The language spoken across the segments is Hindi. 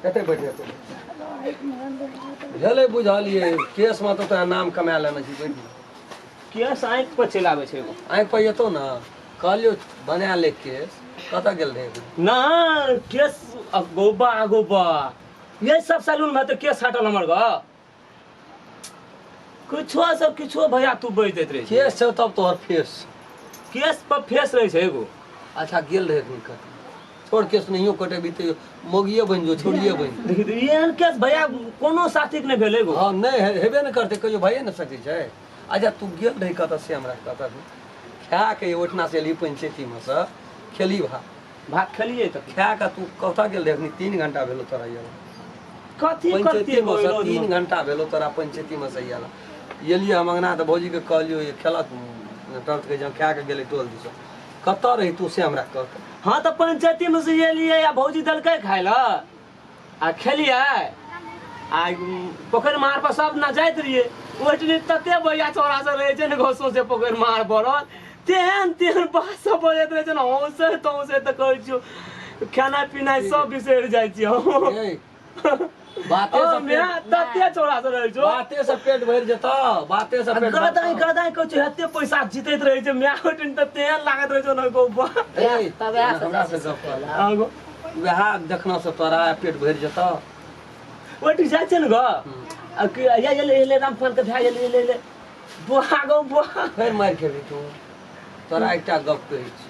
कते बैठे भेलै बुझलिए केस में तो नाम कमा लेना छी बैठ केस आँखि पर चलि आबै छै एगो आँखि पर एतो ना कहलियो बना ले केस कतऽ गेल रहे ना केस गोबा ये सब सैलून में तो केस हटल हमर ग कुछो सब किछो भैया तू बैठ देत रहे केस छौ तब तोहर फेस केस पर फेस रहे छै एगो अच्छा गेल रहे कत छोड़ केस नहियो कटेबी तो मोगिए बन जो छोड़िए बन देखी एहन केस भैया कोनो साथी के नहीं भेल एगो हाँ नहीं हेबे न करते कहियो भइए न सकै छै अच्छा तू गेल रही कत से हमरा कत खा के ओठना से एली पंचायती में से खेली भात खेलिए त खा के तू कत गेल रही 3 घंटा भेलो तोरा ये कथी करती में से 3 घंटा भेलो तोरा पंचायती में से आला एलिए हम अंगना त भौजी के कहलियो ये खेलत टर्च के जब खा के गेले टोल दिस कत रही तू से हमरा कत हाँ तो पंचायती में से एलिए या भौजी दलकै खाय ल आ खेलिए आ पोखर मार पर सब ना जाइत रहिए ओटनी तते भैया चौरा से रहे छै ने घोसो से पोखर मार पड़ल तेहन बात सब बजैत रहे छै ना हौसे तौसे त कहै छियो खाना पीना सब बिसरि जाइ छी बाते से मैं तते चौरा से रहे छो बाते से पेट भर जता बाते से पेट गदाई कहै छै हते पैसा जीतैत रहे छै मैं ओटनी त तेहन लागत रहे छै न गो तब हमरा से गप कर आगो वह देखना से तोरा पेट भर जता ओटी जाइ छै न ग या ले रामफल के भाय ले बुआ गो बुआ फिर मार खेबी तू तोरा एकटा गप कहै छी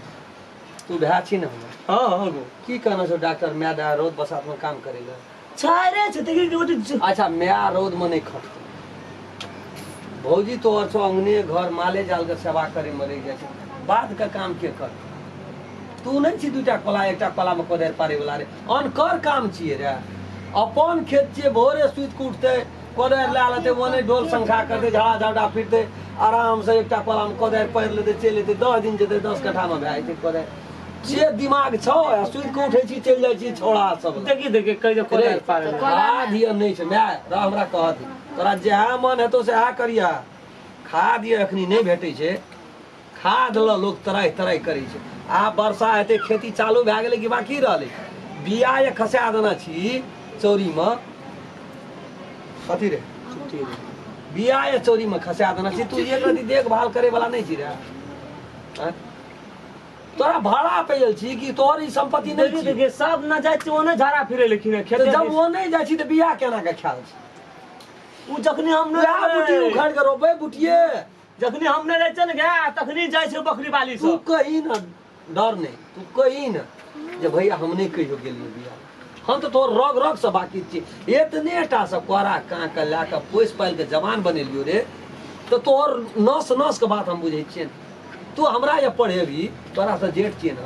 तू भए छी न हां हां गो की कहना छौ डॉक्टर मैदा रोज बसात में काम करे ले छारे छै देखि ओटी अच्छा मैं रोद में नहीं खटतो भौजी तो और छो अंगने घर माले जाल के सेवा करे मरे जाइ छै बाद का काम के कर तू नहीं छी दूटा कला एकटा कला में कोदर पारे वाला रे अनकर काम छिए रे अपन खेत छिए भोरे सुइत के उठते कोदर ला लेते वने डोल संखा करते झाड़ा झाड़ा फिरते आराम से एकटा कला में कोदर पैर लेते चल लेते 10 दिन जेते 10 कट्ठा में भाई छै कोदर से दिमाग छौ सुइत के उठे छी चल जाइ छी छोड़ा सब देखि कह जे कोदर पारे खाद ये नहीं छै मैं हमरा कहत तोरा जेहा मन हेतो से आ करिया खाद ये अखनी नहीं भेटै छै खाद ल लोग तराई करै छै आ वर्षा हेते खेती चालू भए गेलै कि बाकी रहलै बिया ये खसा देना छी चौरी में कथी रे छुट्टी बिया ये चौरी में खसा देना छी तू एक रति देखभाल करे वाला नहीं छी रे तोरा भाड़ा पे गेल छी कि तोहर ई संपत्ति नहीं छी देखि सब न जाइ छी ओने झाड़ा फिरे लेकिन खेत जब वो नहीं जाइ छी त बिया केना के ख्याल छी उ जखनी हम या बुटी उखाड़ के रोपे बुटिए जखनी हम नहीं रहै छै न गे तखनी जाइ छै बकरी वाली तू सब कही न डर नहीं तू कही न जे भैया हम नहीं कहियो गेलिए बिया हम तो तोर रग से बाकी छी इतने टा से कोरा का के ला के पोस पाल के जवान बनेलियो रे तो तोर नस के बात हम बुझै छियै तू हमरा ये पढ़ेबी तोरा से जेठ छियै न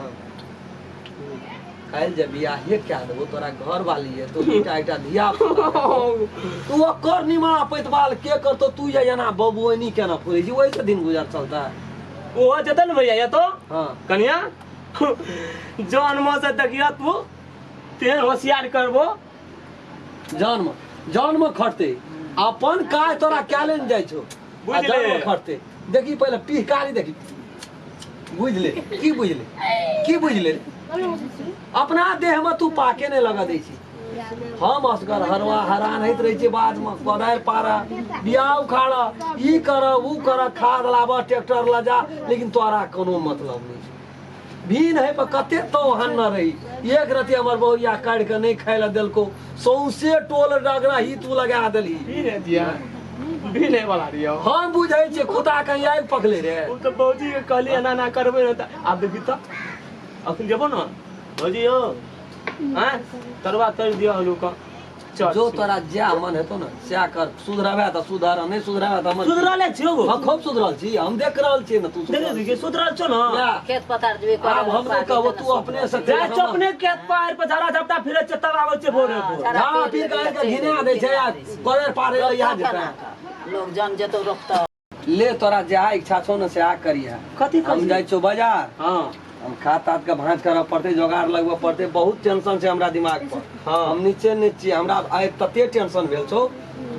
काल जब बियाहे क्या देबो तोरा घर वाली है तो बेटा एकटा धिया तू ओकर निमा पैतवाल के करतो तू ये एना बबुनी केना फुरै छी ओहि से दिन गुजर चलता ओ जतन भैया ये तो हां कनिया जन्म से देखिया तू तेहन होशियार करबो जन्म खटते अपन काय तोरा कैले न जाइ छौ बुझले खटते देखी पहले पिहकारी देखी बुझले की बुझले अपना देह में तू पाके नहीं लगा दै छी हम असगर हरवा हरान होइत रहे छी बाद में कोदार पारा बिया उखाड़ा ई कर ऊ कर खाद लाबा ट्रैक्टर ला जा लेकिन तोरा कोनो मतलब नहीं भीन है पर कते तो हन न रही एक रति हमर बहुरिया काट के नहीं खाय ला देलको सौसे टोल डगरा ही तू लगा देली भीने दिया भीने वाला रियो हम बुझै छी खुदा कहीं आग पकले रे उ तो बौजी के कहली एना ना करबे न त आब देखि त अखन जेबो न बौजी हो हैं तरवा तर दियो हलू का जो तोरा जे मन हेतो न से कर सुधरावे त सुधार नहीं सुधरावे त हम सुधरले छियो गो हम खूब सुधरल छी हम देख रहल छी न तू देखि सुधरल छ न खेत पतार जेबे कर अब हम नहीं कहबो तू अपने से जा चपने खेत पार पर झाड़ा झपटा फिरे छ तब आबै छ भोरे हां फिर के घिना दे छै यार करे पारे यहाँ जेता लोग जान जतो रखता ले तोरा जा इच्छा छौ न से आ करिया कथी हम जाय छौ बाजार हां हम खाता के भांज करऽ पड़ते जोगाड़ लगबऽ पड़ते बहुत टेंशन छै हमरा दिमाग पर हाँ। हम नीचे छी हमरा आइ तते टेंशन भेल छौ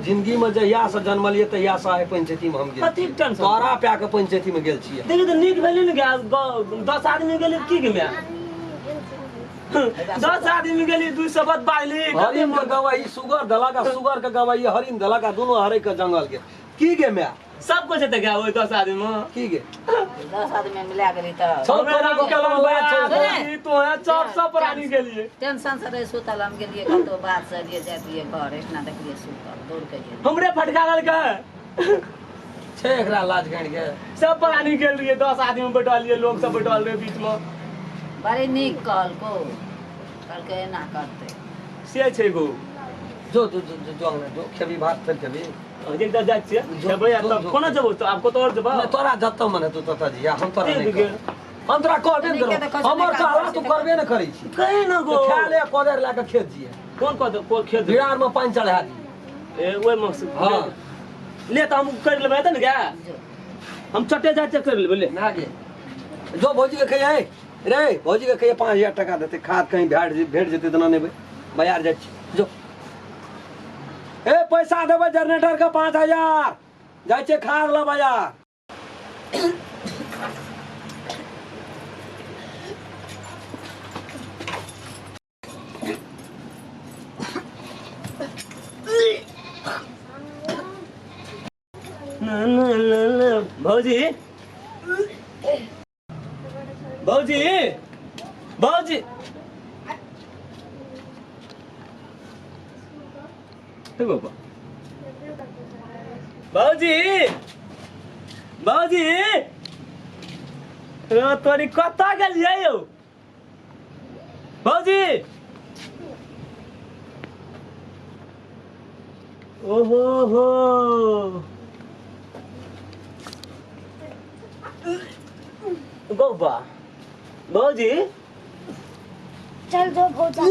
जिंदगी में जहिया से जन्मलिए तहिया से आइ पंचायती में हम गेल कथी टेंशन तोरा पे के पंचायती में गेल छियै देखि त नीक भेलै न गे 10 आदमी गेलै की गे मैं 10 आदमी गेली 2 शब्द बाजली हरिन के गवाही सुगर दला का सुगर के गवाही हरिन दला का दोनों हरे के जंगल के की गे मैं सब कुछ त गया ओइ 10 आदमी में की गे 10 आदमी मिला गेली त सब हमें राम के बात छै। लंबा तो है चौक सब प्राणी के लिए टेंशन से रहे सुतल हम गेलिए कतो बात से लिए जातिए घर इतना देखलिए सुतल दौड़ के गेल हमरे फटकारल के छे एकरा लाज गाड़ के सब प्राणी गेल रहिए 10 आदमी बैठल लिए लोग सब बैठल रहे बीच में बड़ी नीक कल के एना करते से छै गो जो जो खेबी भात फिर खेबी एक दा जात छै जबै आ तब कोना जबो तो आपको तो और जबो मैं तोरा जत्तो मने तू तत जिया हम तोरा ठीक नहीं गे। हम तोरा कहबे नहीं के न देखो करो हमर से कहला नहीं तू काम करबे न करै छी कहीं न गो तो खा ले कोदर ला के खेत जिए कौन को खेत बिहार में पानी चढ़ा दी ए ओइ मकसद हां ले त हम कर लेबै त न क्या हम चटे जाते कर लेबै ले ना गे जो भौजी के कहिए रे भौजी के कहिए 5000 टका देते खाद कहीं भेट जेते तना नेबे बाजार जाय छी जो ए पैसा देबे जनरेटर के 5000 जाय छे खाद ला बाजार भौजी भौजी भौजी बाबा भौजी भौजी तोरी कतऽ गेलियै यौ भौजी ओहो हो गौबा भौजी चल दो भौजा